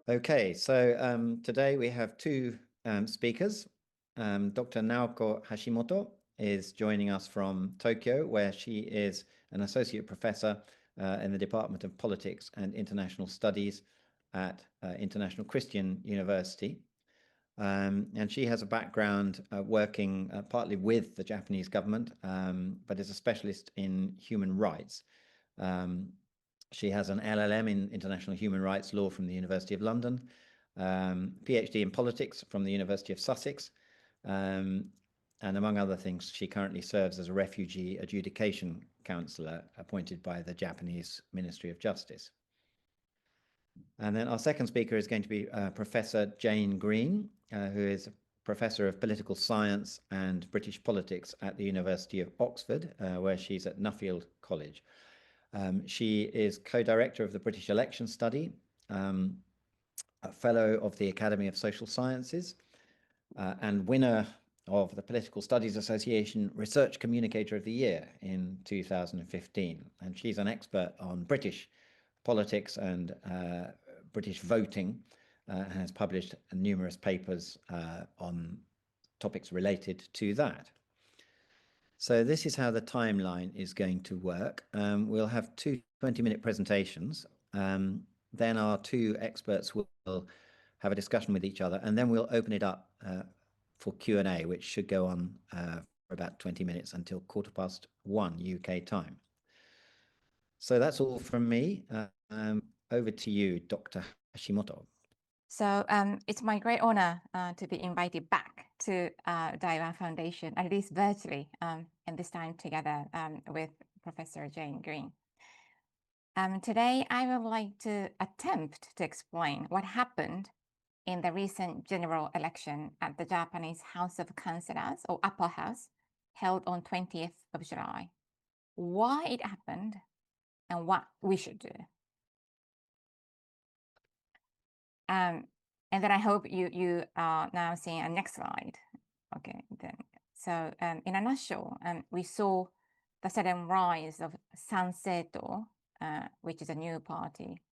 Okay, so today we have two speakers. Dr. Naoko Hashimoto is joining us from Tokyo, where she is an associate professor in the Department of Politics and International Studies at International Christian University. And she has a background working partly with the Japanese government, but is a specialist in human rights. She has an LLM in international human rights law from the University of London, PhD in politics from the University of Sussex, and among other things, she currently serves as a refugee adjudication counsellor appointed by the Japanese Ministry of Justice. And then our second speaker is going to be Professor Jane Green, who is Professor of Political Science and British Politics at the University of Oxford, where she's at Nuffield College. She is co-director of the British Election Study, a fellow of the Academy of Social Sciences, and winner of the Political Studies Association Research Communicator of the Year in 2015. And she's an expert on British politics and British voting, and has published numerous papers on topics related to that. So this is how the timeline is going to work. We'll have two 20-minute presentations. Then our two experts will have a discussion with each other, and then we'll open it up for Q&A, which should go on for about 20 minutes until 1:15 UK time. So that's all from me. Over to you, Dr. Hashimoto. So it's my great honor to be invited back to Daiwa Foundation, at least virtually, and this time together with Professor Jane Green. Today, I would like to attempt to explain what happened in the recent general election at the Japanese House of Councillors, or Upper House, held on 20th of July. Why it happened and what we should do. And then I hope you are now seeing a next slide. Okay, then. So in a nutshell, we saw the sudden rise of Sanseito, which is a new party.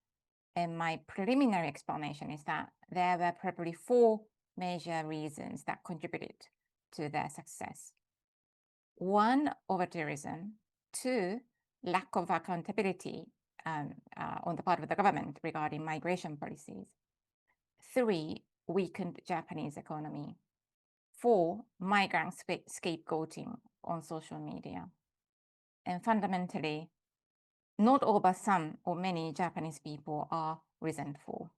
And my preliminary explanation is that there were probably four major reasons that contributed to their success. One, overtourism. Two, lack of accountability on the part of the government regarding migration policies. Three, weakened Japanese economy. Four, migrant scapegoating on social media. And fundamentally, not all but some or many Japanese people are resentful.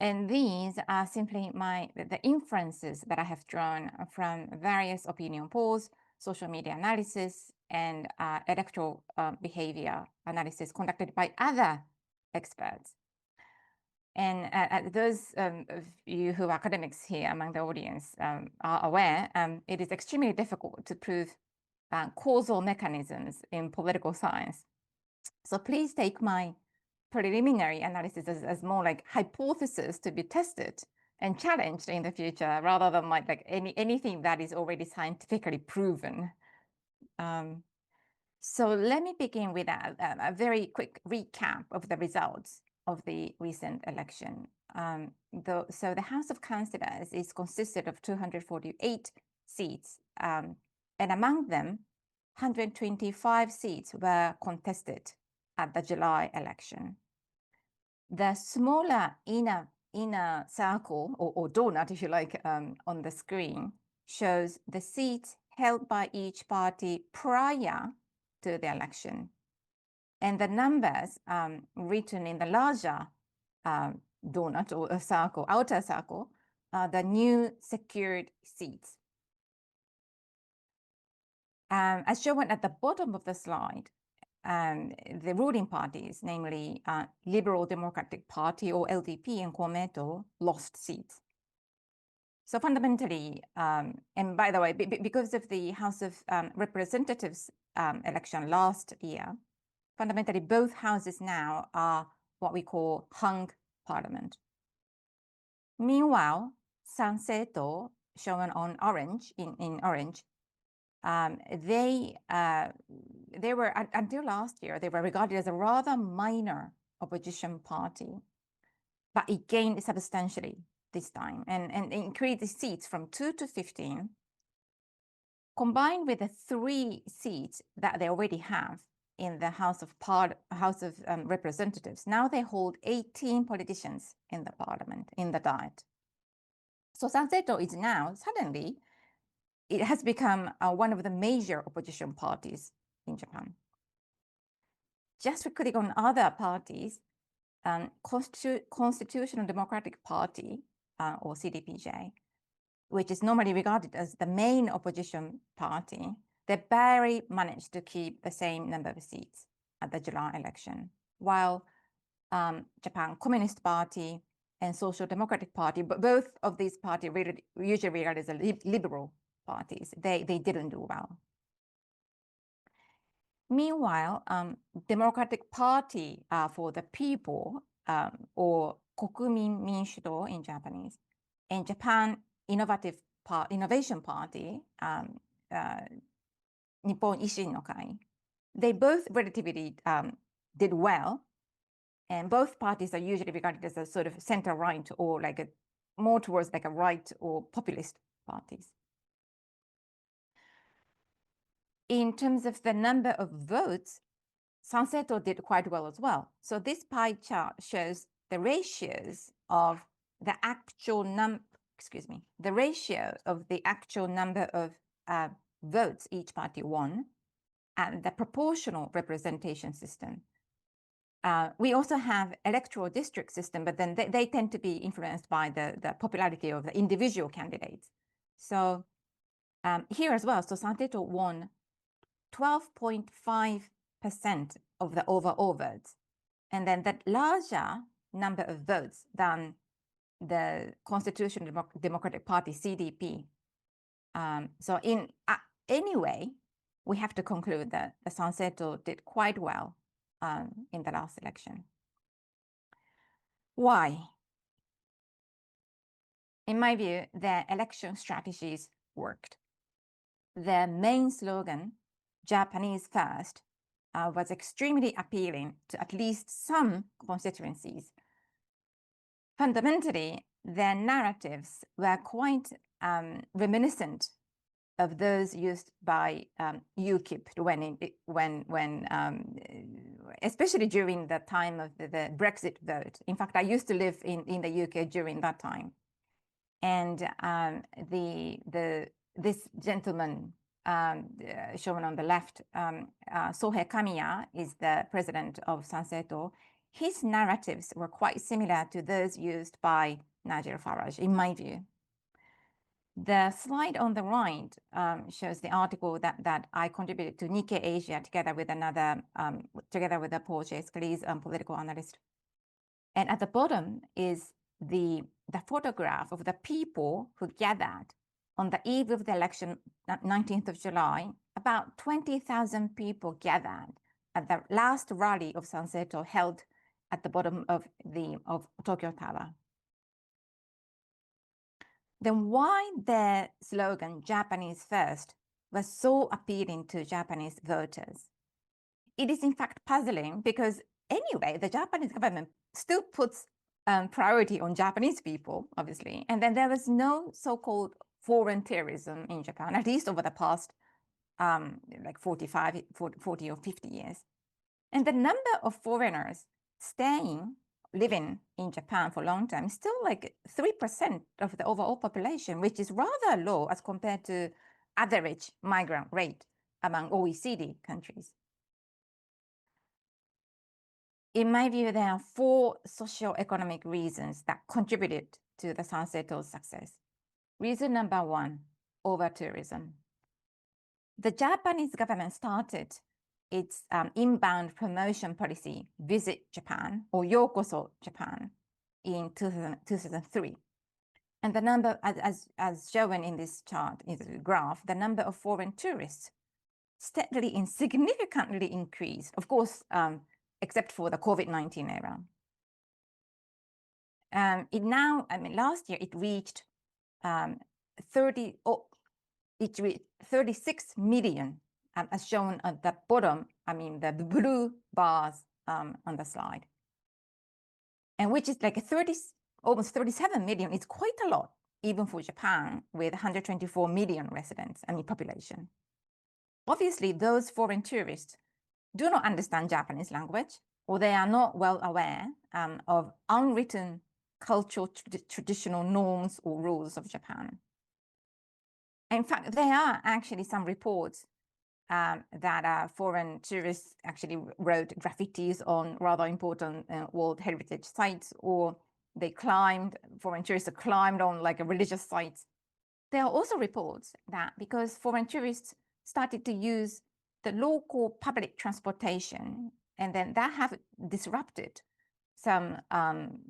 And these are simply the inferences that I have drawn from various opinion polls, social media analysis, and electoral behavior analysis conducted by other experts. And those of you who are academics here among the audience are aware, it is extremely difficult to prove causal mechanisms in political science. So please take my preliminary analysis as more like hypothesis to be tested and challenged in the future, rather than like anything that is already scientifically proven. So let me begin with a very quick recap of the results of the recent election. So the House of Councillors is consisted of 248 seats, and among them, 125 seats were contested at the July election. The smaller inner circle, or donut, if you like, on the screen, shows the seats held by each party prior to the election. And the numbers written in the larger donut or a circle, outer circle, are the new secured seats. As shown at the bottom of the slide, the ruling parties, namely Liberal Democratic Party or LDP and Komeito, lost seats. So fundamentally, and by the way, because of the House of Representatives election last year, fundamentally both houses now are what we call hung parliament. Meanwhile, Sanseito, shown on orange, in orange, they were, until last year, they were regarded as a rather minor opposition party. but it gained substantially this time and increased the seats from 2 to 15, combined with the 3 seats that they already have in the House of Representatives. Now they hold 18 politicians in the parliament, in the Diet. So Sanseto is now, suddenly, it has become one of the major opposition parties in Japan. Just to click on other parties, Constitutional Democratic Party, or CDPJ, which is normally regarded as the main opposition party, they barely managed to keep the same number of seats at the July election, while Japan Communist Party and Social Democratic Party, but both of these parties usually regarded as liberal parties, they didn't do well. Meanwhile, Democratic Party for the People, or Kokumin Minshudo in Japanese, and Japan Innovation Party, Nippon Ishin no Kai, they both relatively did well, and both parties are usually regarded as a sort of center-right or like a more towards like a right or populist parties. In terms of the number of votes, Sanseto did quite well as well. So this pie chart shows the ratios of the actual the ratio of the actual number of votes each party won and the proportional representation system. We also have electoral district system, but then they tend to be influenced by the popularity of the individual candidates. So here as well, so Sanseto won 12.5% of the overall votes. And then that larger number of votes than the Constitutional Democratic Party, CDP. So anyway, we have to conclude that the Sanseto did quite well in the last election. Why? In my view, their election strategies worked. Their main slogan, Japanese first, was extremely appealing to at least some constituencies. Fundamentally, their narratives were quite reminiscent of those used by UKIP when especially during the time of the Brexit vote. In fact, I used to live in the UK during that time, and this gentleman shown on the left, Sohei Kamiya, is the president of Sanseto. His narratives were quite similar to those used by Nigel Farage, in my view. The slide on the right shows the article that I contributed to Nikkei Asia together with a Paul J. Scalise, political analyst. And at the bottom is the photograph of the people who gathered on the eve of the election, 19th of July. About 20,000 people gathered at the last rally of Sanseto held at the bottom of Tokyo Tower. Then why the slogan Japanese first was so appealing to Japanese voters? It is in fact puzzling because anyway, the Japanese government still puts priority on Japanese people, obviously. And then there was no so-called foreign terrorism in Japan, at least over the past like 40 or 50 years. And the number of foreigners living in Japan for a long time, still like 3% of the overall population, which is rather low as compared to average migrant rate among OECD countries. In my view, there are 4 socio-economic reasons that contributed to the Sanseto's success. Reason number 1, over-tourism. The Japanese government started its inbound promotion policy, Visit Japan, or Yokoso Japan, in 2003. And the number, as shown in this chart, in the graph, the number of foreign tourists steadily and significantly increased, of course, except for the COVID-19 era. Last year it reached 36 million, as shown at the bottom, the blue bars on the slide. and which is like almost 37 million. It's quite a lot, even for Japan, with 124 million residents, population. Obviously, those foreign tourists do not understand Japanese language, or they are not well aware of unwritten cultural traditional norms or rules of Japan. In fact, there are actually some reports that foreign tourists actually wrote graffitis on rather important World Heritage sites, or foreign tourists climbed on like a religious sites. There are also reports that because foreign tourists started to use the local public transportation, and then that have disrupted some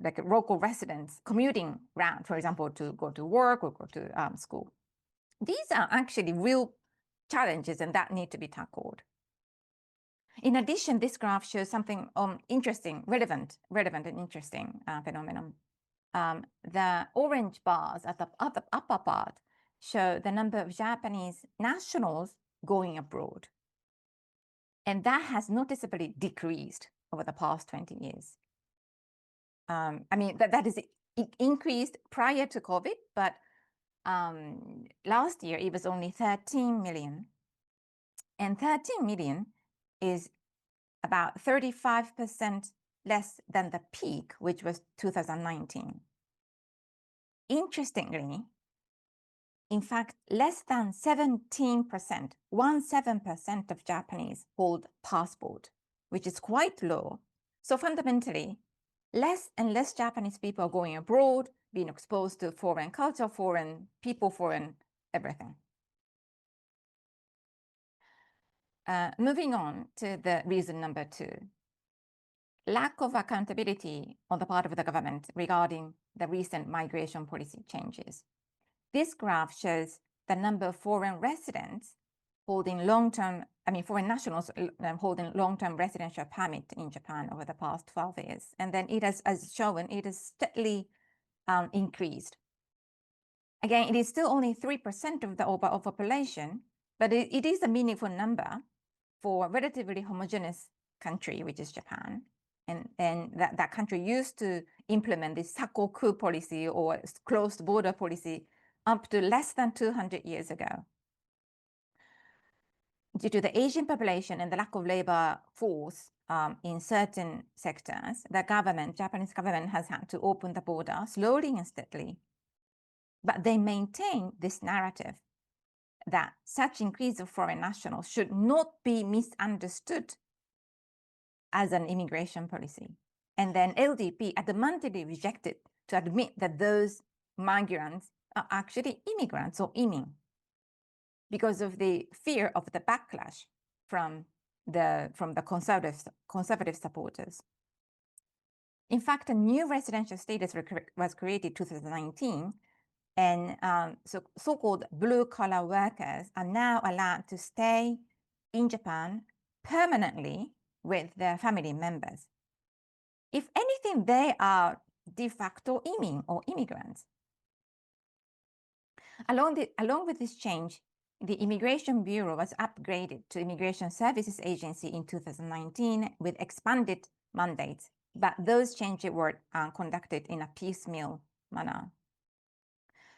like local residents commuting route, for example, to go to work or go to school. These are actually real challenges and that need to be tackled. In addition, this graph shows something interesting, relevant and interesting phenomenon. The orange bars at the upper part show the number of Japanese nationals going abroad. And that has noticeably decreased over the past 20 years. That is increased prior to COVID, but last year it was only 13 million. And 13 million is about 35% less than the peak, which was 2019. Interestingly, in fact, less than 17%, 17% of Japanese hold passport, which is quite low. So fundamentally, less and less Japanese people are going abroad, being exposed to foreign culture, foreign people, foreign everything. Moving on to the reason number 2. Lack of accountability on the part of the government regarding the recent migration policy changes. This graph shows the number of foreign residents holding foreign nationals holding long-term residential permit in Japan over the past 12 years. And then it has, as shown, it has steadily increased. Again, it is still only 3% of the overall population, but it is a meaningful number for a relatively homogeneous country, which is Japan. And that country used to implement this sakoku policy or closed border policy up to less than 200 years ago. Due to the aging population and the lack of labor force in certain sectors, the Japanese government has had to open the border slowly and steadily. But they maintain this narrative that such increase of foreign nationals should not be misunderstood as an immigration policy. And then LDP adamantly rejected to admit that those migrants are actually immigrants or imin, because of the fear of the backlash from the conservative supporters. In fact, a new residential status was created in 2019, and so-called blue-collar workers are now allowed to stay in Japan permanently with their family members. If anything, they are de facto imin or immigrants. Along with this change, the Immigration Bureau was upgraded to Immigration Services Agency in 2019 with expanded mandates, but those changes were conducted in a piecemeal manner.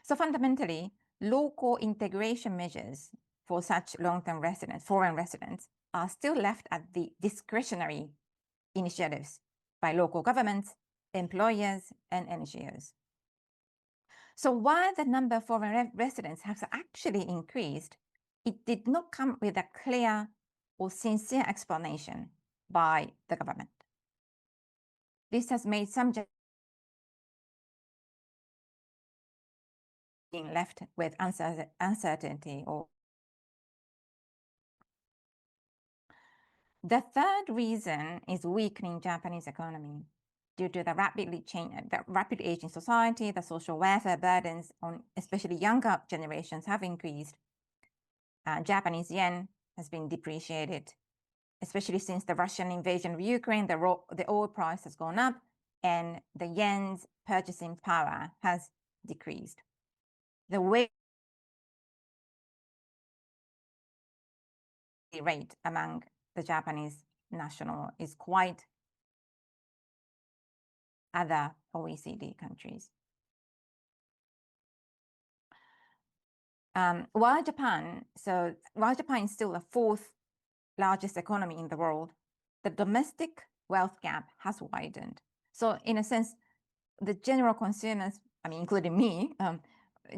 So fundamentally, local integration measures for such long-term residents, foreign residents, are still left at the discretionary initiatives by local governments, employers, and NGOs. So while the number of foreign residents has actually increased, it did not come with a clear or sincere explanation by the government. This has made some being left with uncertainty. The third reason is weakening Japanese economy. Due to the rapid aging society, the social welfare burdens on especially younger generations have increased. Japanese yen has been depreciated, especially since the Russian invasion of Ukraine. The oil price has gone up, and the yen's purchasing power has decreased. The wage rate among the Japanese national is quite other OECD countries. While Japan is still the fourth largest economy in the world, the domestic wealth gap has widened. So in a sense, the general consumers, I mean, including me,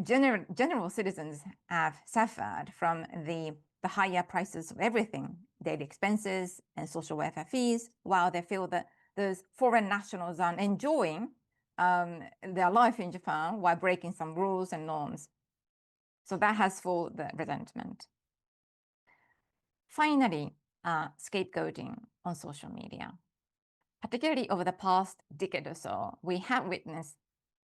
general citizens have suffered from the higher prices of everything, daily expenses and social welfare fees, while they feel that those foreign nationals are enjoying their life in Japan while breaking some rules and norms. So that has fueled the resentment. Finally, scapegoating on social media. Particularly over the past decade or so, we have witnessed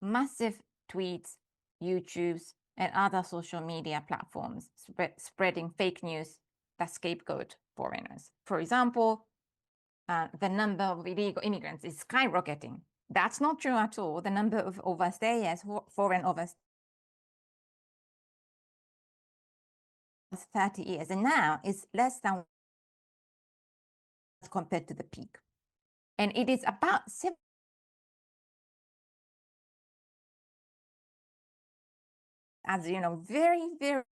massive tweets, YouTubes, and other social media platforms spreading fake news that scapegoat foreigners. For example, the number of illegal immigrants is skyrocketing. That's not true at all. The number of overstayers, foreign overstayers, 30 years, and now it's less than compared to the peak. And it is about as you know, very, very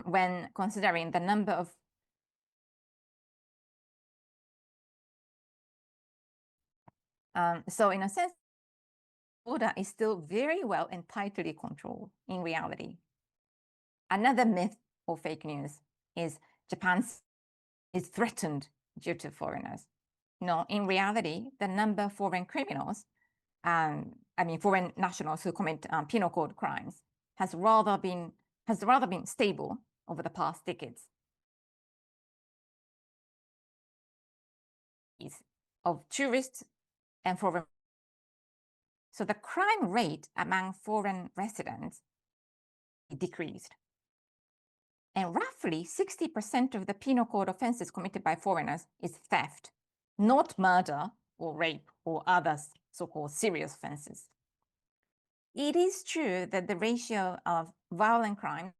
when considering the number of so in a sense, order is still very well and tightly controlled in reality. Another myth or fake news is Japan is threatened due to foreigners. No, in reality, the number of foreign criminals, foreign nationals who commit penal code crimes has rather been stable over the past decades. Of tourists and foreign. So the crime rate among foreign residents decreased. And roughly 60% of the penal code offenses committed by foreigners is theft, not murder or rape or other so-called serious offenses. It is true that the ratio of violent crime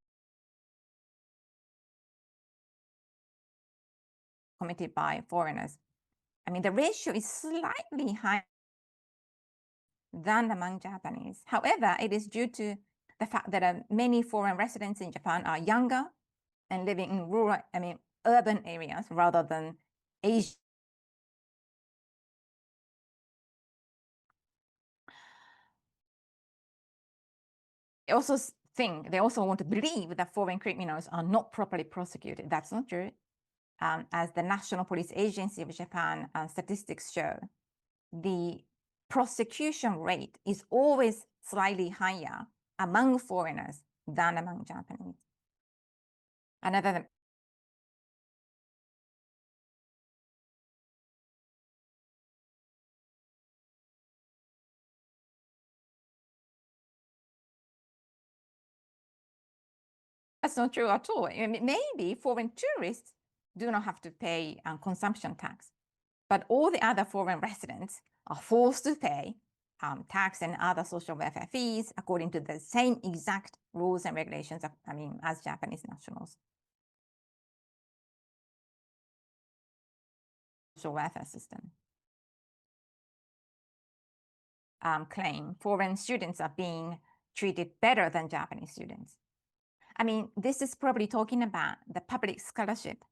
committed by foreigners, the ratio is slightly higher than among Japanese. However, it is due to the fact that many foreign residents in Japan are younger and living in rural, urban areas rather than Asian. They also want to believe that foreign criminals are not properly prosecuted. That's not true. As the National Police Agency of Japan statistics show, the prosecution rate is always slightly higher among foreigners than among Japanese. That's not true at all. Maybe foreign tourists do not have to pay consumption tax, but all the other foreign residents are forced to pay tax and other social welfare fees according to the same exact rules and regulations, as Japanese nationals. Social welfare system. Claim foreign students are being treated better than Japanese students. This is probably talking about the public scholarship.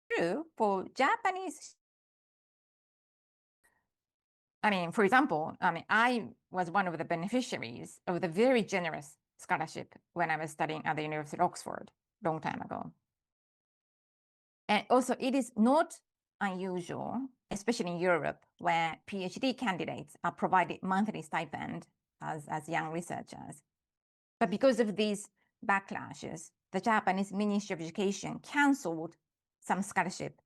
True for Japanese. For example, I was one of the beneficiaries of the very generous scholarship when I was studying at the University of Oxford a long time ago. And also, it is not unusual, especially in Europe, where PhD candidates are provided monthly stipend as young researchers. But because of these backlashes, the Japanese Ministry of Education canceled some scholarship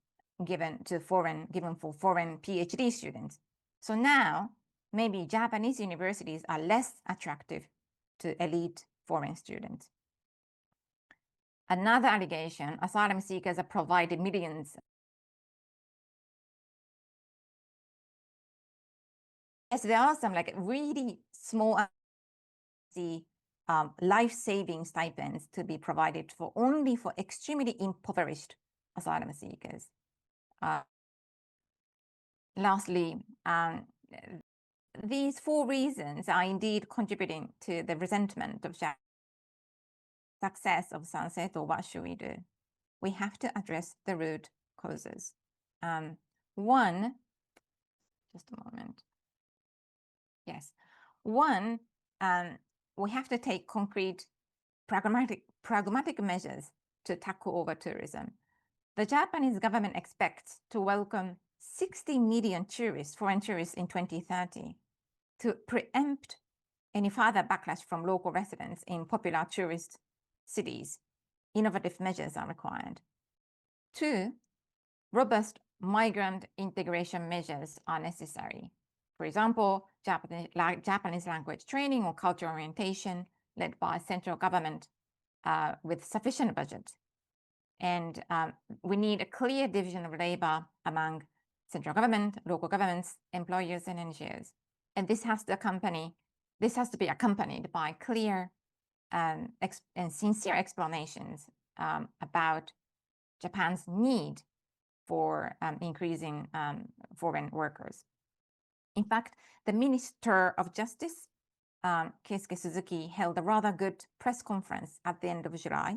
given for foreign PhD students. So now, maybe Japanese universities are less attractive to elite foreign students. Another allegation, asylum seekers are provided millions. Yes, there are some really small life-saving stipends to be provided only for extremely impoverished asylum seekers. Lastly, these 4 reasons are indeed contributing to the resentment of success of Sunset. Or what should we do? We have to address the root causes. One, just a moment. Yes. One, we have to take concrete, pragmatic measures to tackle over-tourism. The Japanese government expects to welcome 60 million foreign tourists in 2030. To preempt any further backlash from local residents in popular tourist cities, innovative measures are required. 2, robust migrant integration measures are necessary. For example, Japanese language training or cultural orientation led by central government with sufficient budget. And we need a clear division of labor among central government, local governments, employers, and NGOs. And this has to be accompanied by clear and sincere explanations about Japan's need for increasing foreign workers. In fact, the Minister of Justice, Keisuke Suzuki, held a rather good press conference at the end of July,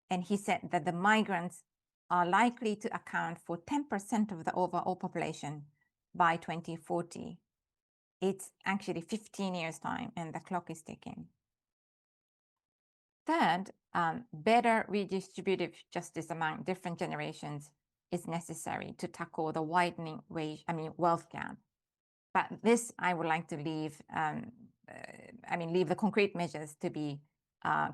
and he said that the migrants are likely to account for 10% of the overall population by 2040. It's actually 15 years' time, and the clock is ticking. Third, better redistributive justice among different generations is necessary to tackle the widening wealth gap. But this, I would like to leave the concrete measures to be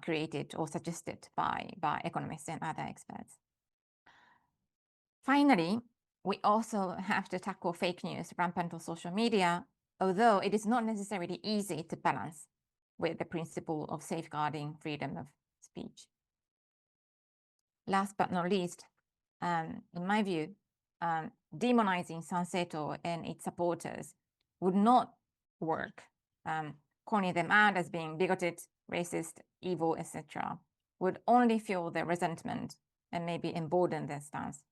created or suggested by economists and other experts. Finally, we also have to tackle fake news rampant on social media, although it is not necessarily easy to balance with the principle of safeguarding freedom of speech. Last but not least, in my view, demonizing Sanseto and its supporters would not work. Calling them out as being bigoted, racist, evil, etc., would only fuel their resentment and maybe embolden their stance.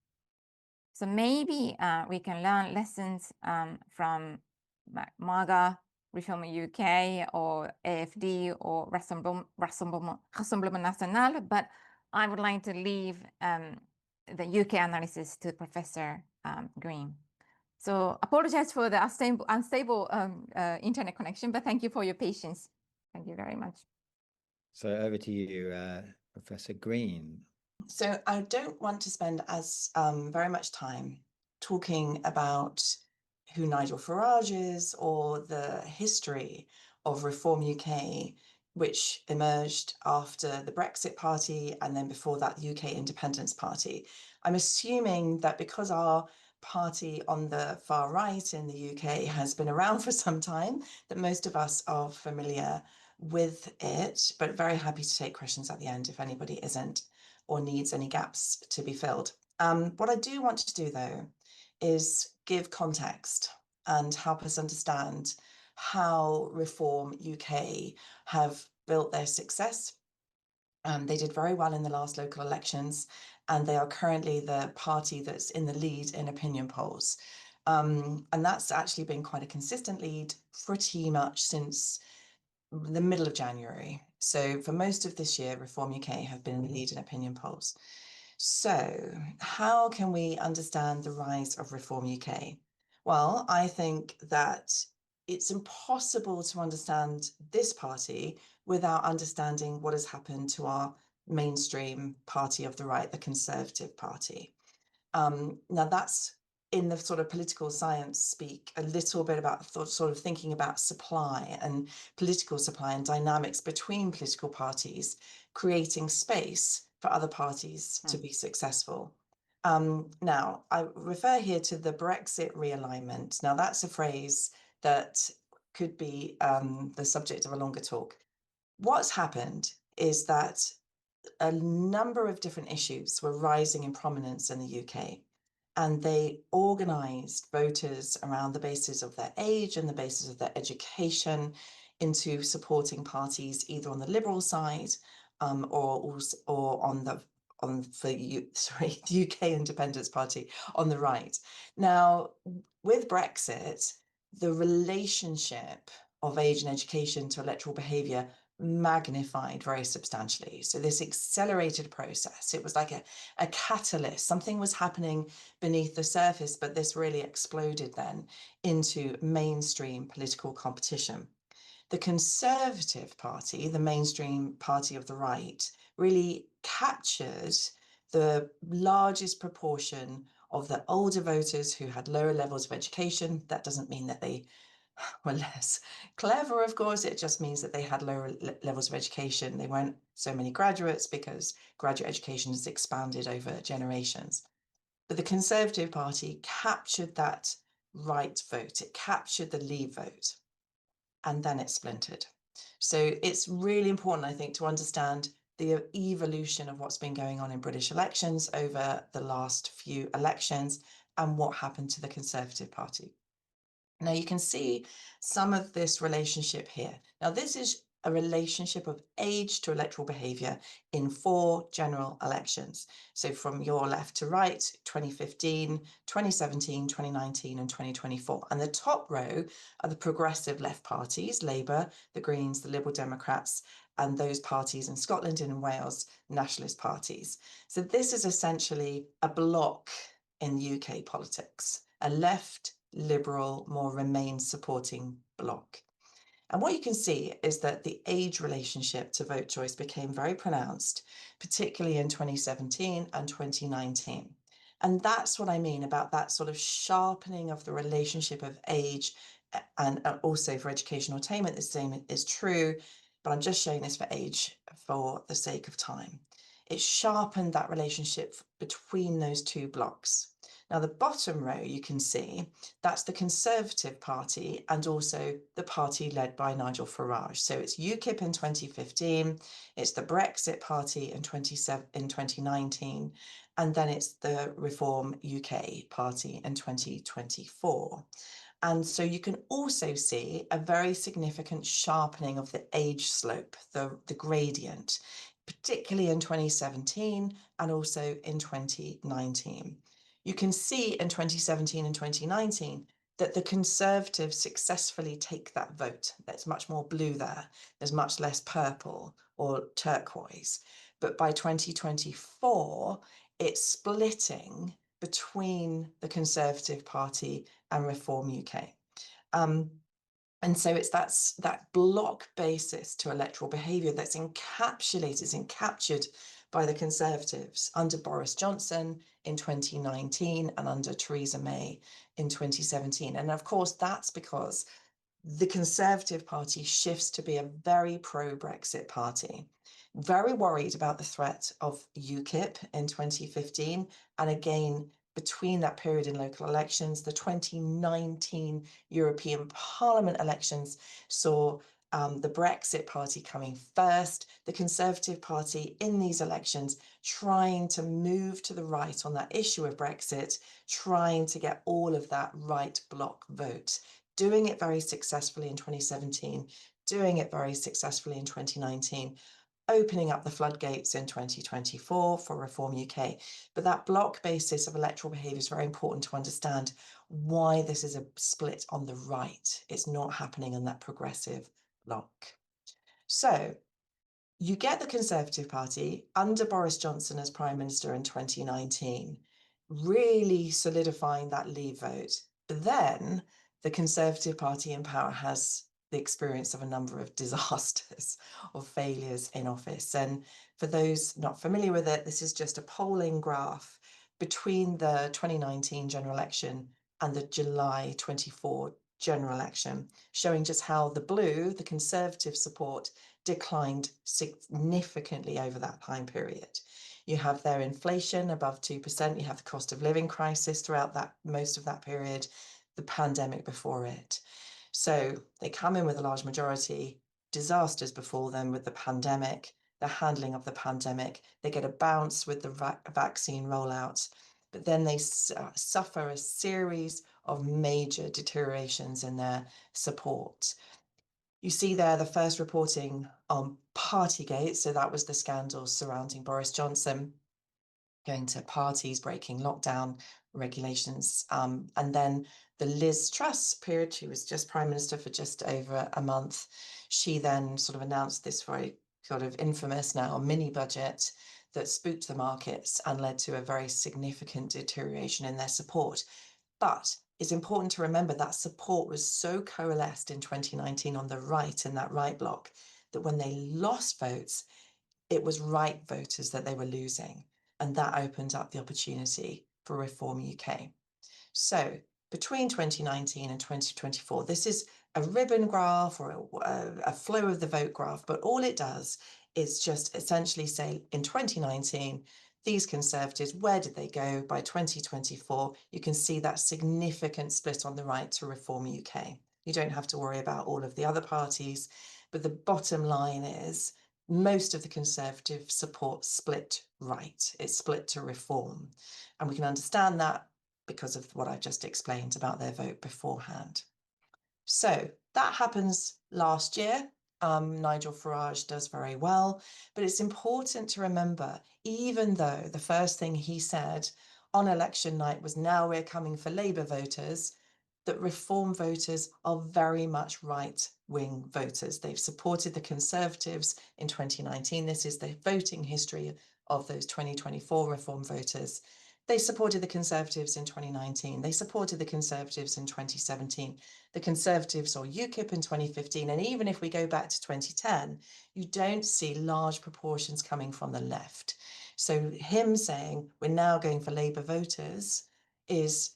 So maybe we can learn lessons from MAGA, Reform UK, or AFD, or Rassemblement National, but I would like to leave the UK analysis to Professor Green. So apologize for the unstable internet connection, but thank you for your patience. Thank you very much. So over to you, Professor Green. So I don't want to spend as very much time talking about who Nigel Farage is or the history of Reform UK, which emerged after the Brexit Party and then before that the UK Independence Party. I'm assuming that because our party on the far right in the UK has been around for some time, that most of us are familiar with it, but very happy to take questions at the end if anybody isn't or needs any gaps to be filled. What I do want to do, though, is give context and help us understand how Reform UK have built their success. They did very well in the last local elections, and they are currently the party that's in the lead in opinion polls. And that's actually been quite a consistent lead pretty much since the middle of January. So for most of this year, Reform UK have been in the lead in opinion polls. So how can we understand the rise of Reform UK? Well, I think that it's impossible to understand this party without understanding what has happened to our mainstream party of the right, the Conservative Party. Now that's in the sort of political science speak a little bit about sort of thinking about supply and political supply and dynamics between political parties, creating space for other parties to be successful. Now, I refer here to the Brexit realignment. Now, that's a phrase that could be the subject of a longer talk. What's happened is that a number of different issues were rising in prominence in the UK. And they organized voters around the basis of their age and the basis of their education into supporting parties either on the Liberal side or on the the UK Independence Party on the right. Now, with Brexit, the relationship of age and education to electoral behaviour magnified very substantially. So this accelerated process, it was like a catalyst. Something was happening beneath the surface, but this really exploded then into mainstream political competition. The Conservative Party, the mainstream party of the right, really captured the largest proportion of the older voters who had lower levels of education. That doesn't mean that they were less clever, of course. It just means that they had lower levels of education. They weren't so many graduates because graduate education has expanded over generations. But the Conservative Party captured that right vote. It captured the Leave vote, and then it splintered. So it's really important, I think, to understand the evolution of what's been going on in British elections over the last few elections and what happened to the Conservative Party. Now you can see some of this relationship here. Now this is a relationship of age to electoral behaviour in 4 general elections. So from your left to right, 2015, 2017, 2019 and 2024. And the top row are the progressive left parties, Labour, the Greens, the Liberal Democrats, and those parties in Scotland and in Wales, nationalist parties. So this is essentially a block in UK politics, a left, liberal, more Remain supporting bloc. And what you can see is that the age relationship to vote choice became very pronounced, particularly in 2017 and 2019. And that's what I mean about that sort of sharpening of the relationship of age, and also for educational attainment, the same is true, but I'm just showing this for age for the sake of time. It sharpened that relationship between those two blocks. Now, the bottom row, you can see, that's the Conservative Party and also the party led by Nigel Farage. So it's UKIP in 2015, it's the Brexit Party in 2019, and then it's the Reform UK Party in 2024. And so you can also see a very significant sharpening of the age slope, the gradient, particularly in 2017 and also in 2019. You can see in 2017 and 2019 that the Conservatives successfully take that vote. There's much more blue there. There's much less purple or turquoise. But by 2024, it's splitting between the Conservative Party and Reform UK. And so it's that block basis to electoral behaviour that's encapsulated and captured by the Conservatives under Boris Johnson in 2019 and under Theresa May in 2017. And of course, that's because the Conservative Party shifts to be a very pro-Brexit party, very worried about the threat of UKIP in 2015, and again, between that period in local elections, the 2019 European Parliament elections saw the Brexit Party coming first, the Conservative Party in these elections trying to move to the right on that issue of Brexit, trying to get all of that right bloc vote, doing it very successfully in 2017, doing it very successfully in 2019, opening up the floodgates in 2024 for Reform UK. But that block basis of electoral behaviour is very important to understand why this is a split on the right. It's not happening in that progressive block. So you get the Conservative Party under Boris Johnson as Prime Minister in 2019, really solidifying that Leave vote. But then the Conservative Party in power has the experience of a number of disasters or failures in office. And for those not familiar with it, this is just a polling graph between the 2019 general election and the July 24 general election, showing just how the blue, the Conservative support, declined significantly over that time period. You have their inflation above 2%, you have the cost of living crisis throughout most of that period, the pandemic before it. So they come in with a large majority, disasters before them with the pandemic, the handling of the pandemic, they get a bounce with the vaccine rollout, but then they suffer a series of major deteriorations in their support. You see there the first reporting on Partygate, so that was the scandals surrounding Boris Johnson. going to parties, breaking lockdown regulations. And then the Liz Truss period, she was just Prime Minister for just over a month. She then sort of announced this very sort of infamous now mini budget that spooked the markets and led to a very significant deterioration in their support. But it's important to remember that support was so coalesced in 2019 on the right, in that right bloc, that when they lost votes, it was right voters that they were losing. And that opened up the opportunity for Reform UK. So between 2019 and 2024, this is a ribbon graph or a flow of the vote graph, but all it does is just essentially say in 2019, these Conservatives, where did they go? By 2024, you can see that significant split on the right to Reform UK. You don't have to worry about all of the other parties, but the bottom line is most of the Conservative support split right. It's split to Reform. And we can understand that because of what I've just explained about their vote beforehand. So that happens last year. Nigel Farage does very well, but it's important to remember, even though the first thing he said on election night was now we're coming for Labour voters, that Reform voters are very much right-wing voters. They've supported the Conservatives in 2019. This is the voting history of those 2024 Reform voters. They supported the Conservatives in 2019. They supported the Conservatives in 2017. The Conservatives or UKIP in 2015. And even if we go back to 2010, you don't see large proportions coming from the left. So him saying we're now going for Labour voters is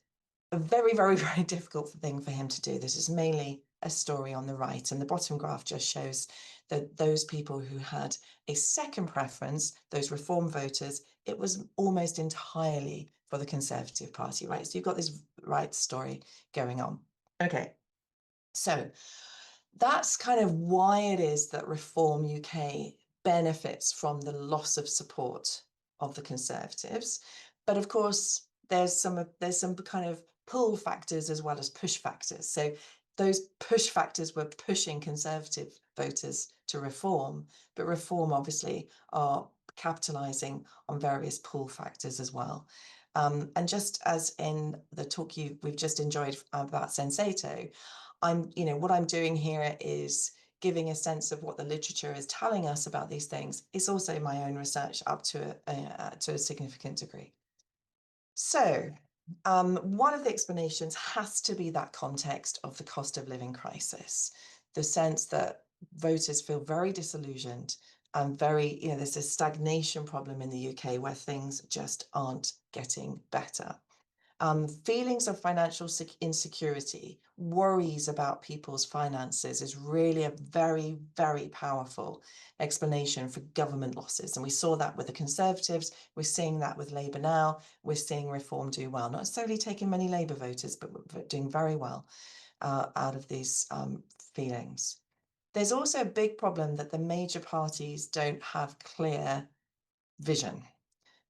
a very, very, very difficult thing for him to do. This is mainly a story on the right. And the bottom graph just shows that those people who had a second preference, those Reform voters, it was almost entirely for the Conservative Party, right? So you've got this right story going on. Okay, so that's kind of why it is that Reform UK benefits from the loss of support of the Conservatives. But of course, there's some kind of pull factors as well as push factors. So those push factors were pushing Conservative voters to Reform, but Reform obviously are capitalising on various pull factors as well. And just as in the talk we've just enjoyed about Sensato, what I'm doing here is giving a sense of what the literature is telling us about these things. It's also my own research up to a significant degree. So one of the explanations has to be that context of the cost of living crisis, the sense that voters feel very disillusioned and there's a stagnation problem in the UK where things just aren't getting better. Feelings of financial insecurity, worries about people's finances is really a very, very powerful explanation for government losses. And we saw that with the Conservatives. We're seeing that with Labour now. We're seeing Reform do well, not necessarily taking many Labour voters, but doing very well out of these feelings. There's also a big problem that the major parties don't have clear vision.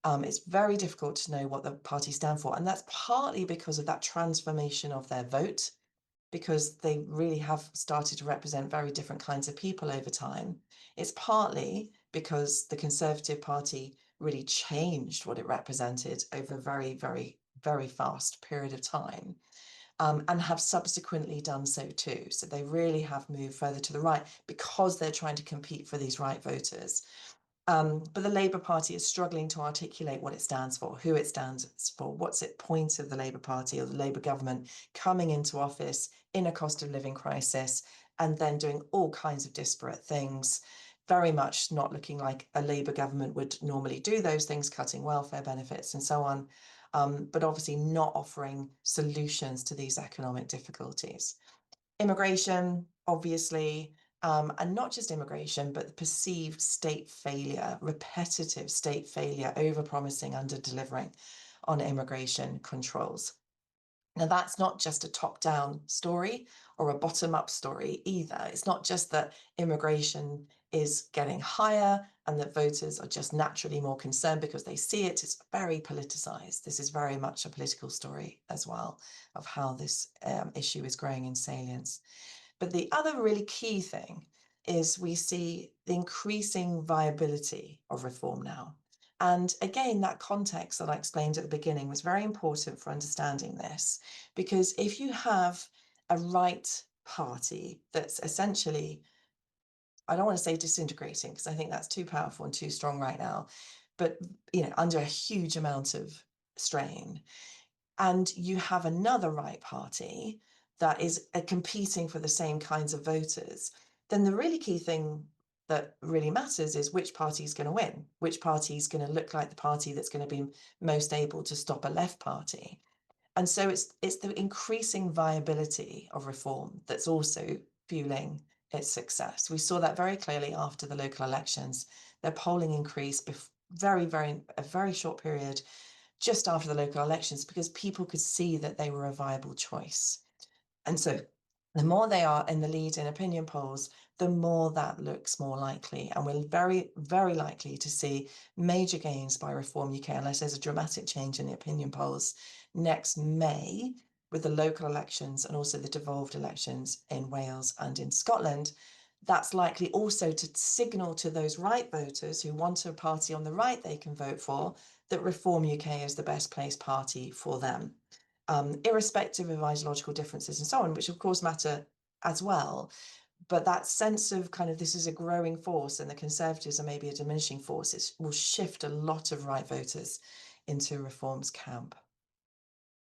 It's very difficult to know what the parties stand for. And that's partly because of that transformation of their vote, because they really have started to represent very different kinds of people over time. It's partly because the Conservative Party really changed what it represented over a very, very, very fast period of time. And have subsequently done so too. So they really have moved further to the right because they're trying to compete for these right voters. But the Labour Party is struggling to articulate what it stands for, who it stands for, what's the point of the Labour Party or the Labour government coming into office in a cost of living crisis and then doing all kinds of disparate things, very much not looking like a Labour government would normally do those things, cutting welfare benefits and so on, but obviously not offering solutions to these economic difficulties. Immigration, obviously, and not just immigration, but perceived state failure, repetitive state failure, over-promising, under-delivering on immigration controls. Now, that's not just a top-down story or a bottom-up story either. It's not just that immigration is getting higher and that voters are just naturally more concerned because they see it. It's very politicized. This is very much a political story as well of how this issue is growing in salience. But the other really key thing is we see the increasing viability of Reform now. And again, that context that I explained at the beginning was very important for understanding this, because if you have a right party that's essentially, I don't want to say disintegrating, because I think that's too powerful and too strong right now, but under a huge amount of strain, and you have another right party that is competing for the same kinds of voters, then the really key thing that really matters is which party is going to win, which party is going to look like the party that's going to be most able to stop a left party. And so it's the increasing viability of reform that's also fueling its success. We saw that very clearly after the local elections. Their polling increased a very short period just after the local elections, because people could see that they were a viable choice. And so the more they are in the lead in opinion polls, the more that looks more likely. And we're very, very likely to see major gains by Reform UK, unless there's a dramatic change in the opinion polls next May, with the local elections and also the devolved elections in Wales and in Scotland. That's likely also to signal to those right voters who want a party on the right they can vote for, that Reform UK is the best placed party for them, irrespective of ideological differences and so on, which of course matter as well. But that sense of kind of this is a growing force and the Conservatives are maybe a diminishing force, it will shift a lot of right voters into Reform's camp.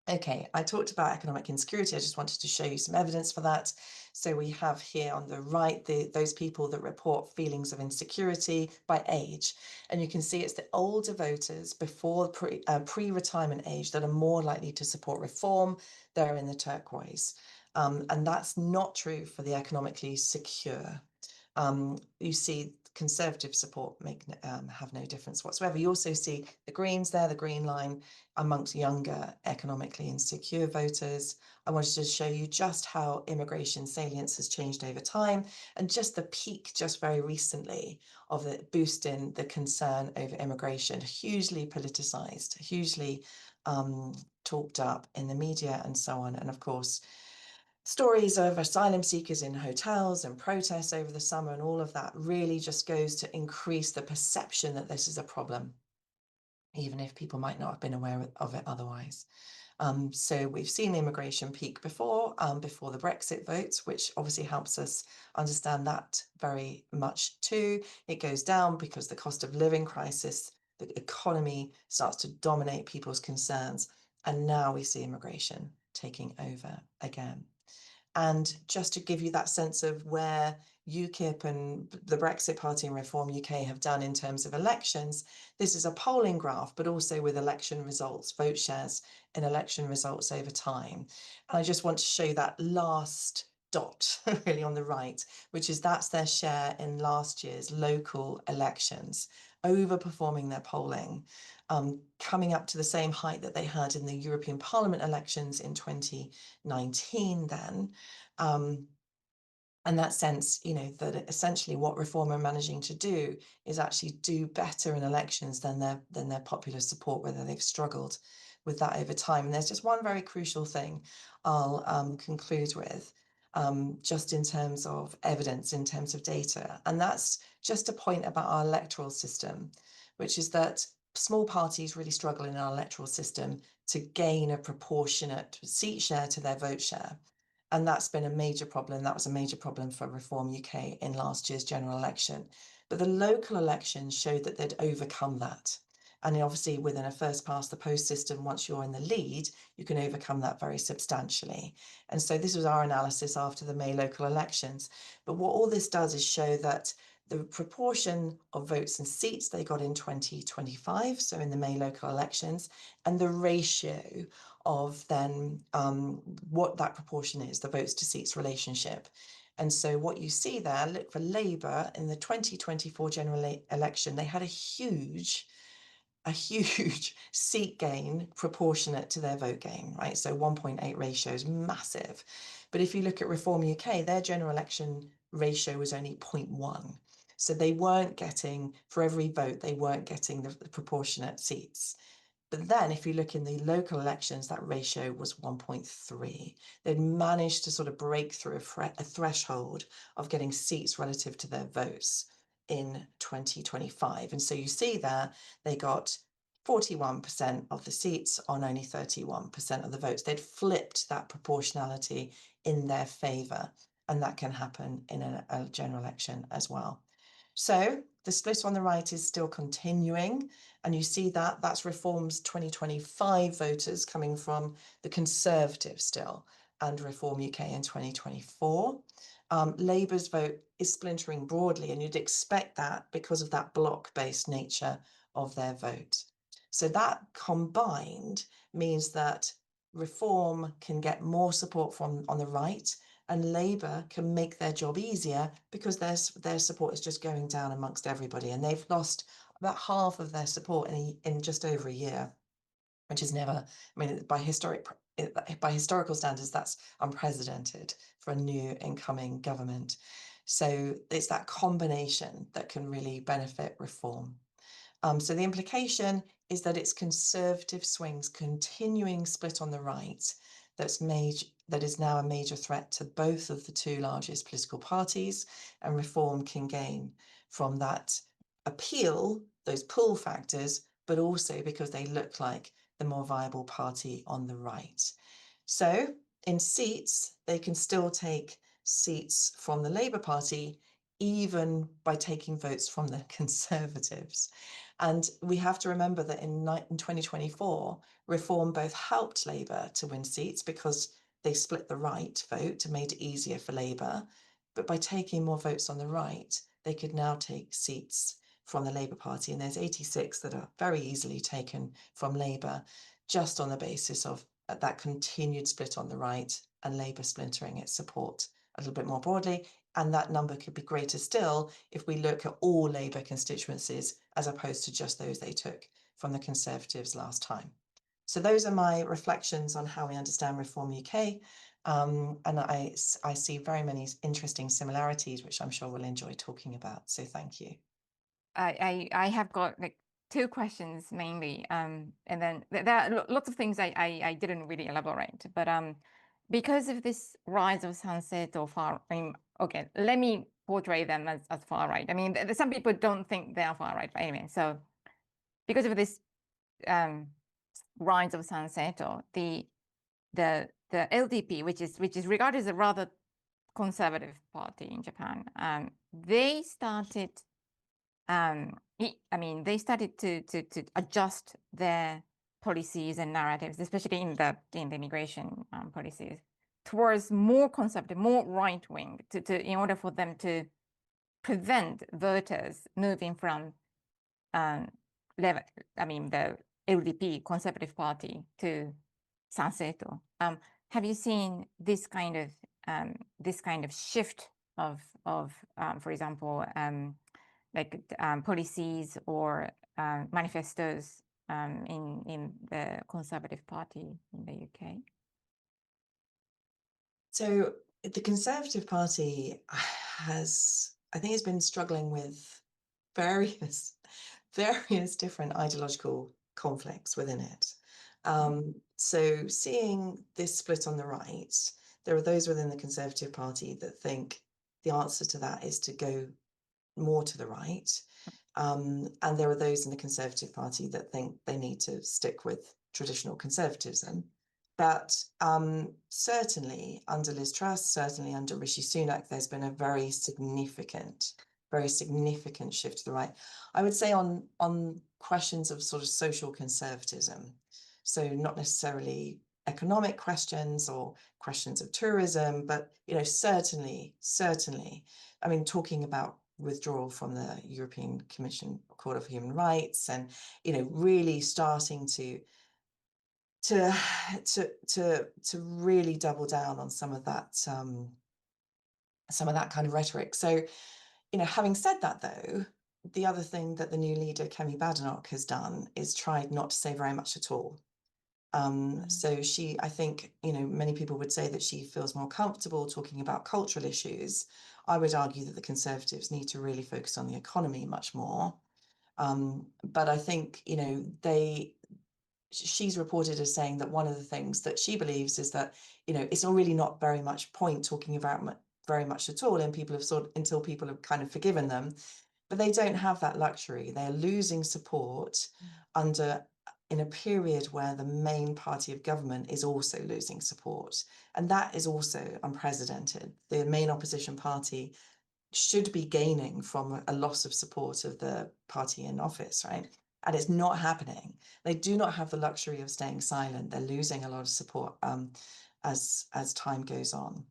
Okay, I talked about economic insecurity. I just wanted to show you some evidence for that. So we have here on the right, those people that report feelings of insecurity by age. And you can see it's the older voters before pre-retirement age that are more likely to support reform. They're in the turquoise. And that's not true for the economically secure. You see Conservative support have no difference whatsoever. You also see the Greens there, the green line, amongst younger economically insecure voters. I wanted to show you just how immigration salience has changed over time, and just the peak just very recently of the boost in the concern over immigration, hugely politicized, hugely talked up in the media and so on. And of course, stories of asylum seekers in hotels and protests over the summer and all of that really just goes to increase the perception that this is a problem, even if people might not have been aware of it otherwise. So we've seen the immigration peak before the Brexit votes, which obviously helps us understand that very much too. It goes down because the cost of living crisis, the economy starts to dominate people's concerns. And now we see immigration taking over again. And just to give you that sense of where UKIP and the Brexit Party and Reform UK have done in terms of elections, this is a polling graph, but also with election results, vote shares in election results over time. And I just want to show you that last dot really on the right, which is that's their share in last year's local elections, overperforming their polling, coming up to the same height that they had in the European Parliament elections in 2019 then. And that sense, that essentially what Reform are managing to do is actually do better in elections than their popular support, whether they've struggled with that over time. And there's just one very crucial thing I'll conclude with, just in terms of evidence, in terms of data. And that's just a point about our electoral system, which is that small parties really struggle in our electoral system to gain a proportionate seat share to their vote share. And that's been a major problem. That was a major problem for Reform UK in last year's general election. But the local elections showed that they'd overcome that. And obviously within a first past the post system, once you're in the lead, you can overcome that very substantially. And so this was our analysis after the May local elections. But what all this does is show that the proportion of votes and seats they got in 2025, so in the May local elections, and the ratio of then what that proportion is, the votes to seats relationship. And so what you see there, look for Labour in the 2024 general election, they had a huge seat gain proportionate to their vote gain, right? So 1.8 ratio is massive. But if you look at Reform UK, their general election ratio was only 0.1. So they weren't getting, for every vote, they weren't getting the proportionate seats. But then if you look in the local elections, that ratio was 1.3. They'd managed to sort of break through a threshold of getting seats relative to their votes. in 2025. And so you see there, they got 41% of the seats on only 31% of the votes. They'd flipped that proportionality in their favour, and that can happen in a general election as well. So the split on the right is still continuing, and you see that that's Reform's 2025 voters coming from the Conservatives still, and Reform UK in 2024. Labour's vote is splintering broadly, and you'd expect that because of that block-based nature of their vote. So that combined means that Reform can get more support from on the right, and Labour can make their job easier because their support is just going down amongst everybody, and they've lost about half of their support in just over a year, which is never, I mean, by historical standards, that's unprecedented for a new incoming government. So it's that combination that can really benefit Reform. So the implication is that it's Conservative swings continuing split on the right that is now a major threat to both of the two largest political parties, and Reform can gain from that appeal, those pull factors, but also because they look like the more viable party on the right. So in seats, they can still take seats from the Labour Party, even by taking votes from the Conservatives. And we have to remember that in 2024, Reform both helped Labour to win seats because they split the right vote and made it easier for Labour. But by taking more votes on the right, they could now take seats from the Labour Party. And there's 86 that are very easily taken from Labour, just on the basis of that continued split on the right and Labour splintering its support a little bit more broadly. And that number could be greater still if we look at all Labour constituencies as opposed to just those they took from the Conservatives last time. So those are my reflections on how we understand Reform UK. And I see very many interesting similarities, which I'm sure we'll enjoy talking about. So thank you. I have got like two questions mainly, and then there are lots of things I didn't really elaborate, but because of this rise of sunset or far, I mean, okay, let me portray them as far right. I mean, some people don't think they are far right, but anyway, so because of this rise of sunset or the LDP, which is regarded as a rather conservative party in Japan, they started. I mean, they started to adjust their policies and narratives, especially in the immigration policies, towards more conservative, more right wing, in order for them to prevent voters moving from the LDP Conservative Party to Sanseto. Have you seen this kind of shift of for example, like policies or manifestos in the Conservative Party in the UK? So the Conservative Party I think, has been struggling with various different ideological conflicts within it. So seeing this split on the right, there are those within the Conservative Party that think the answer to that is to go more to the right. And there are those in the Conservative Party that think they need to stick with traditional conservatism. But certainly under Liz Truss, certainly under Rishi Sunak, there's been a very significant shift to the right. I would say on questions of sort of social conservatism. So not necessarily economic questions or questions of tourism, but certainly, I mean, talking about withdrawal from the European Commission Court of Human Rights, and really starting to really double down on some of that kind of rhetoric. So having said that, though, the other thing that the new leader Kemi Badenoch has done is tried not to say very much at all. So she, I think, many people would say that she feels more comfortable talking about cultural issues. I would argue that the Conservatives need to really focus on the economy much more. But I think, she's reported as saying that one of the things that she believes is that, it's really not very much point talking about very much at all, and until people have kind of forgiven them. But they don't have that luxury. They're losing support in a period where the main party of government is also losing support. And that is also unprecedented. The main opposition party should be gaining from a loss of support of the party in office, right? And it's not happening. They do not have the luxury of staying silent. They're losing a lot of support as time goes on.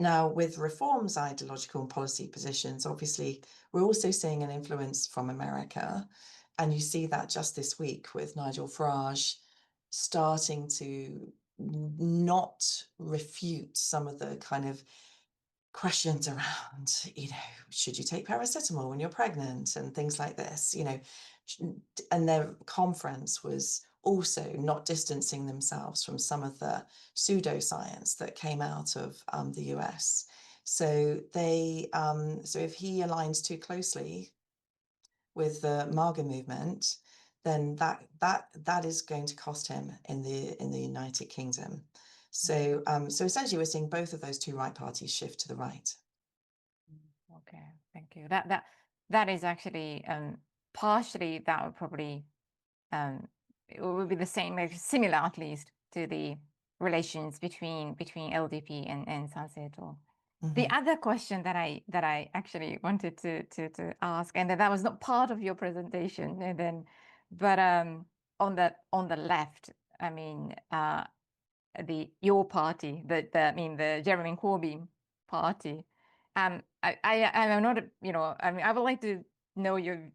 Now, with reforms, ideological and policy positions, obviously, we're also seeing an influence from America. And you see that just this week with Nigel Farage starting to not refute some of the kind of questions around, should you take paracetamol when you're pregnant and things like this, and their conference was also not distancing themselves from some of the pseudoscience that came out of the US. So so if he aligns too closely with the MAGA movement, then that is going to cost him in the United Kingdom. So so essentially we're seeing both of those two right parties shift to the right. Okay, thank you. That is actually partially that would probably it would be the same, like similar at least to the relations between LDP and Sanseto. The other question that I actually wanted to ask, and that was not part of your presentation, and then, but on the left, I mean, your party, the Jeremy Corbyn party. I'm not, I mean, I would like to know hear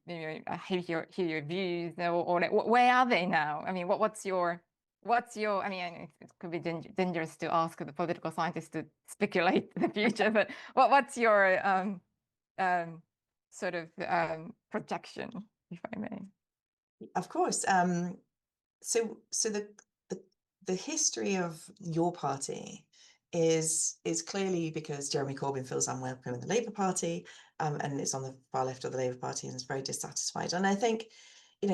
your views, or like, where are they now? I mean, what's your? I mean, it could be dangerous to ask the political scientists to speculate the future, but what's your sort of projection, if I may? Of course. So the history of your party is clearly because Jeremy Corbyn feels unwelcome in the Labour Party, and it's on the far left of the Labour Party and is very dissatisfied. And I think,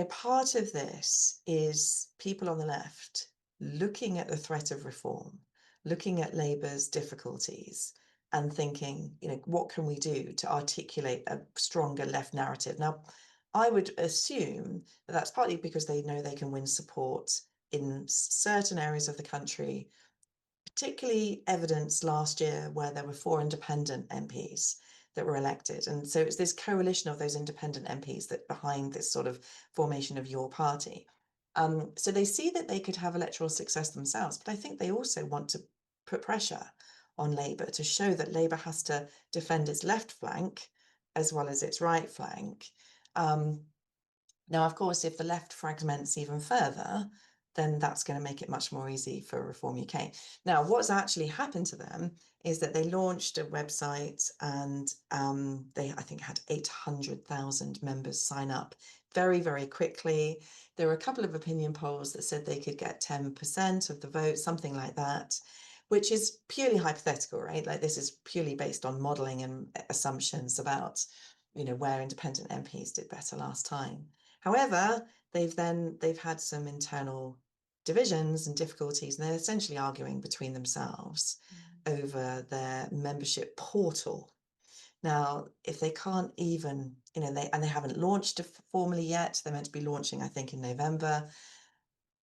part of this is people on the left looking at the threat of reform, looking at Labour's difficulties and thinking, what can we do to articulate a stronger left narrative? Now, I would assume that that's partly because they know they can win support in certain areas of the country, particularly evidenced last year where there were 4 independent MPs that were elected. And so it's this coalition of those independent MPs that behind this sort of formation of your party. So they see that they could have electoral success themselves, but I think they also want to put pressure on Labour to show that Labour has to defend its left flank as well as its right flank. Now, of course, if the left fragments even further, then that's going to make it much more easy for Reform UK. Now, what's actually happened to them is that they launched a website and they, I think, had 800,000 members sign up very, very quickly. There were a couple of opinion polls that said they could get 10% of the vote, something like that, which is purely hypothetical, right? Like this is purely based on modelling and assumptions about, where independent MPs did better last time. However, they've had some internal divisions and difficulties, and they're essentially arguing between themselves over their membership portal. Now, if they can't even, they haven't launched formally yet, they're meant to be launching, I think, in November,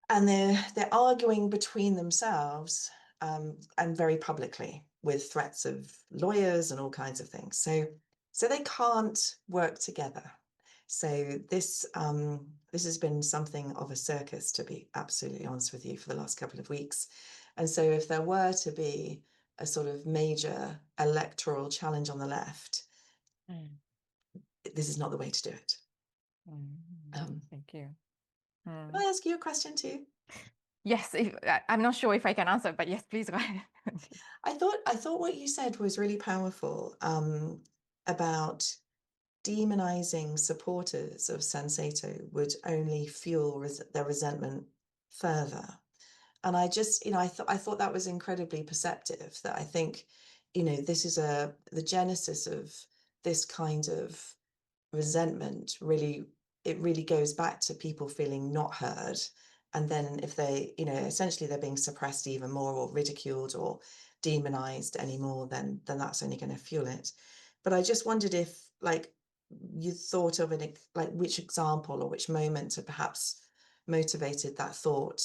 and they're arguing between themselves and very publicly with threats of lawyers and all kinds of things. So they can't work together. So this has been something of a circus, to be absolutely honest with you, for the last couple of weeks. And so if there were to be a sort of major electoral challenge on the left, this is not the way to do it. Thank you. Can I ask you a question too? Yes, I'm not sure if I can answer, but yes, please go ahead. I thought what you said was really powerful about demonizing supporters of Sanseto would only fuel their resentment further. And I just, I thought that was incredibly perceptive, that I think, this is the genesis of this kind of resentment it really goes back to people feeling not heard. And then if they, essentially they're being suppressed even more or ridiculed or demonized anymore, then that's only going to fuel it. But I just wondered if, like, you thought of like which example or which moment had perhaps motivated that thought.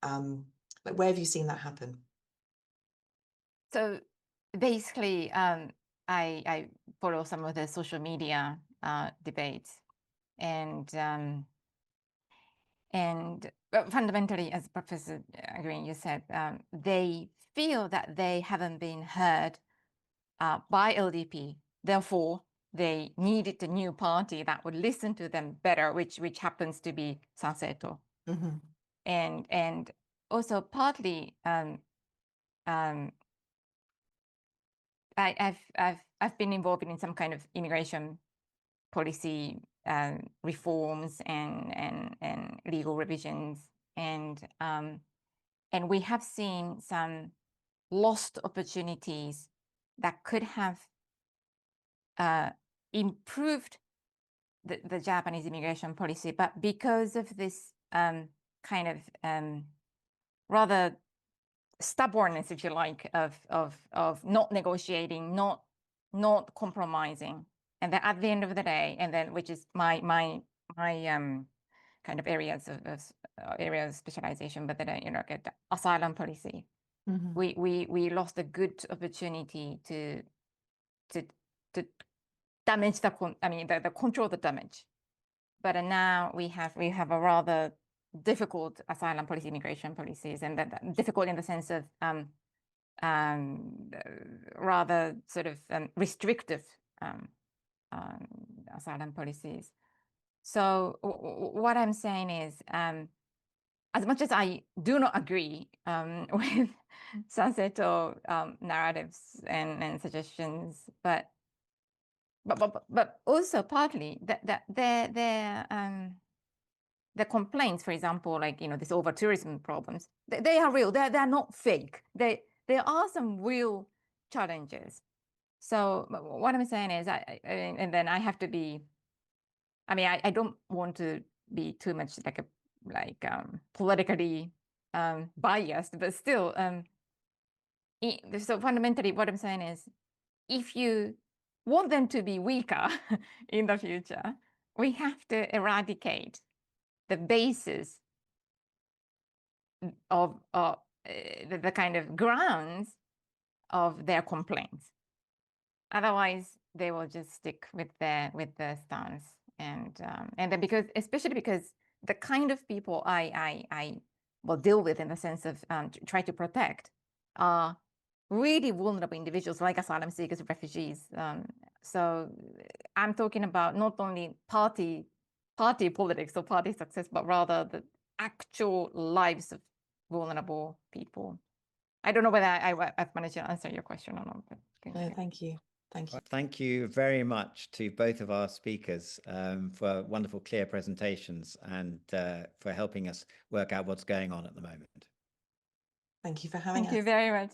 Like, where have you seen that happen? So basically, I follow some of the social media debates, and fundamentally, as Professor Green, you said, they feel that they haven't been heard by LDP. Therefore, they needed a new party that would listen to them better, which happens to be Sanseto. Mm-hmm. And also partly, I've been involved in some kind of immigration policy reforms and legal revisions, and we have seen some lost opportunities that could have improved the Japanese immigration policy, but because of this kind of rather stubbornness, if you like, of not negotiating, not compromising, and then at the end of the day, and then which is my kind of areas of specialization, but then get the asylum policy. Mm-hmm. We lost a good opportunity to damage the control the damage, but now we have a rather difficult asylum policy, immigration policies, and that difficult in the sense of rather sort of restrictive asylum policies. So what I'm saying is, as much as I do not agree with Sanseto narratives and suggestions, but also partly that the complaints, for example, like this over tourism problems, they are real. They're not fake. There are some real challenges. So what I'm saying is, and then I have to be. I don't want to be too much like politically biased, but still. So fundamentally, what I'm saying is, if you want them to be weaker in the future, we have to eradicate the basis of the kind of grounds of their complaints. Otherwise, they will just stick with their stance, and then especially because the kind of people I will deal with in the sense of try to protect are really vulnerable individuals like asylum seekers, refugees. So I'm talking about not only party politics or party success, but rather the actual lives of vulnerable people. I don't know whether I've managed to answer your question or not. But No, thank you. Thank you. Thank you very much to both of our speakers for wonderful, clear presentations and for helping us work out what's going on at the moment. Thank you for having us. Thank you very much.